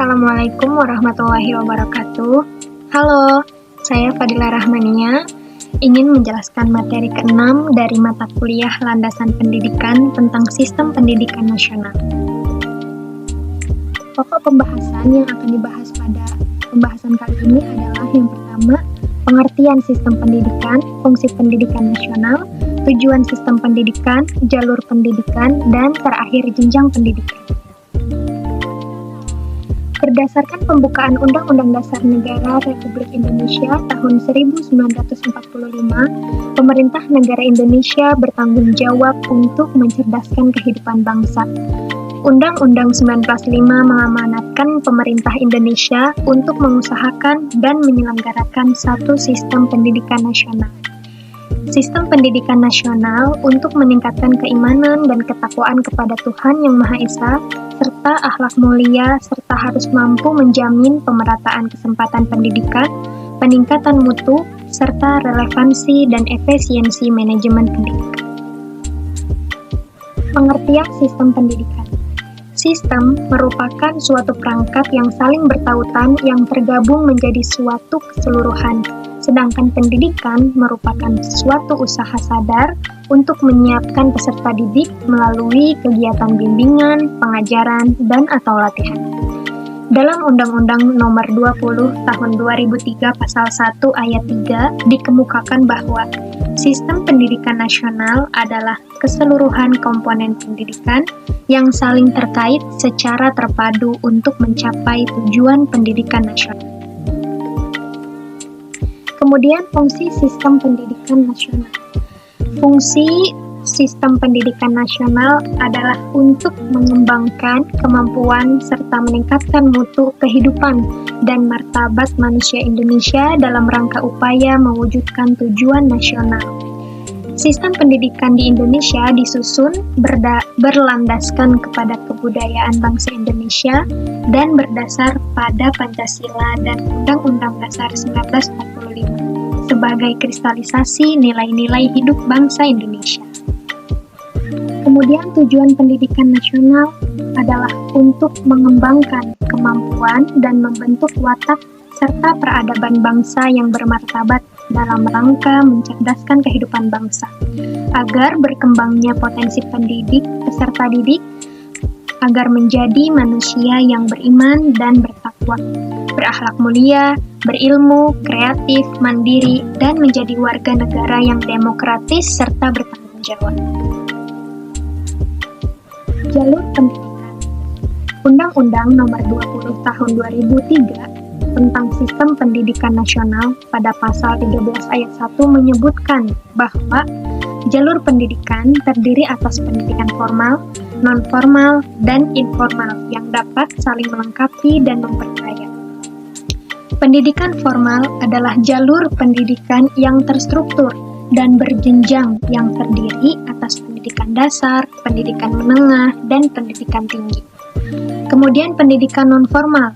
Assalamualaikum warahmatullahi wabarakatuh. Halo, saya Fadila Rahmania, ingin menjelaskan materi ke-6 dari mata kuliah Landasan Pendidikan tentang Sistem Pendidikan Nasional. Pokok pembahasan yang akan dibahas pada pembahasan kali ini adalah yang pertama, pengertian sistem pendidikan, fungsi pendidikan nasional, tujuan sistem pendidikan, jalur pendidikan, dan terakhir jenjang pendidikan. Berdasarkan pembukaan Undang-Undang Dasar Negara Republik Indonesia tahun 1945, pemerintah negara Indonesia bertanggung jawab untuk mencerdaskan kehidupan bangsa. Undang-Undang 1945 mengamanatkan pemerintah Indonesia untuk mengusahakan dan menyelenggarakan satu sistem pendidikan nasional. Sistem pendidikan nasional untuk meningkatkan keimanan dan ketakwaan kepada Tuhan Yang Maha Esa, serta akhlak mulia, serta harus mampu menjamin pemerataan kesempatan pendidikan, peningkatan mutu, serta relevansi dan efisiensi manajemen pendidikan. Pengertian sistem pendidikan. Sistem merupakan suatu perangkat yang saling bertautan yang tergabung menjadi suatu keseluruhan, sedangkan pendidikan merupakan suatu usaha sadar untuk menyiapkan peserta didik melalui kegiatan bimbingan, pengajaran, dan atau latihan. Dalam Undang-Undang Nomor 20 Tahun 2003 Pasal 1 Ayat 3 dikemukakan bahwa sistem pendidikan nasional adalah keseluruhan komponen pendidikan yang saling terkait secara terpadu untuk mencapai tujuan pendidikan nasional. Kemudian fungsi sistem pendidikan nasional. Fungsi sistem pendidikan nasional adalah untuk mengembangkan kemampuan serta meningkatkan mutu kehidupan dan martabat manusia Indonesia dalam rangka upaya mewujudkan tujuan nasional. Sistem pendidikan di Indonesia disusun berlandaskan kepada kebudayaan bangsa Indonesia dan berdasar pada Pancasila dan Undang-Undang Dasar 1945 sebagai kristalisasi nilai-nilai hidup bangsa Indonesia. Kemudian tujuan pendidikan nasional adalah untuk mengembangkan kemampuan dan membentuk watak serta peradaban bangsa yang bermartabat dalam rangka mencerdaskan kehidupan bangsa, agar berkembangnya potensi pendidik, peserta didik, agar menjadi manusia yang beriman dan bertakwa, berakhlak mulia, berilmu, kreatif, mandiri, dan menjadi warga negara yang demokratis serta bertanggung jawab. Jalur pendidikan. Undang-Undang Nomor 20 Tahun 2003 tentang Sistem Pendidikan Nasional pada pasal 13 ayat 1 menyebutkan bahwa jalur pendidikan terdiri atas pendidikan formal, non-formal, dan informal yang dapat saling melengkapi dan memperkaya. Pendidikan formal adalah jalur pendidikan yang terstruktur dan berjenjang yang terdiri atas pendidikan dasar, pendidikan menengah, dan pendidikan tinggi. Kemudian pendidikan non-formal.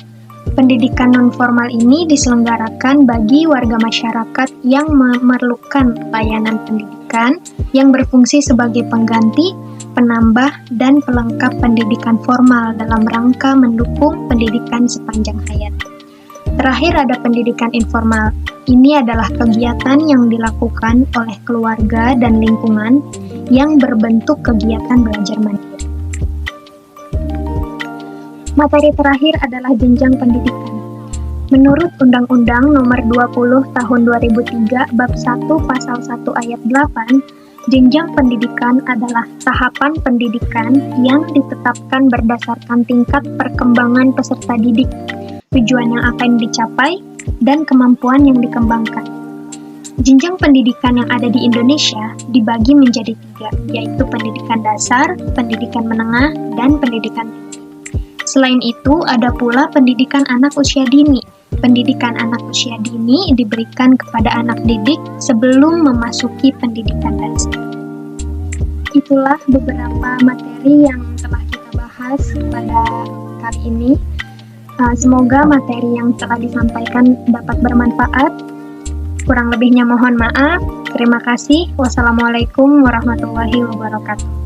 Pendidikan non-formal ini diselenggarakan bagi warga masyarakat yang memerlukan layanan pendidikan yang berfungsi sebagai pengganti, penambah, dan pelengkap pendidikan formal dalam rangka mendukung pendidikan sepanjang hayat. Terakhir ada pendidikan informal. Ini adalah kegiatan yang dilakukan oleh keluarga dan lingkungan yang berbentuk kegiatan belajar mandiri. Materi terakhir adalah jenjang pendidikan. Menurut Undang-Undang Nomor 20 Tahun 2003 Bab 1 Pasal 1 Ayat 8, jenjang pendidikan adalah tahapan pendidikan yang ditetapkan berdasarkan tingkat perkembangan peserta didik, tujuan yang akan dicapai, dan kemampuan yang dikembangkan. Jenjang pendidikan yang ada di Indonesia dibagi menjadi 3, yaitu pendidikan dasar, pendidikan menengah, dan pendidikan tinggi. Selain itu, ada pula pendidikan anak usia dini. Pendidikan anak usia dini diberikan kepada anak didik sebelum memasuki pendidikan dasar. Itulah beberapa materi yang telah kita bahas pada kali ini. Semoga materi yang telah disampaikan dapat bermanfaat. Kurang lebihnya mohon maaf. Terima kasih. Wassalamualaikum warahmatullahi wabarakatuh.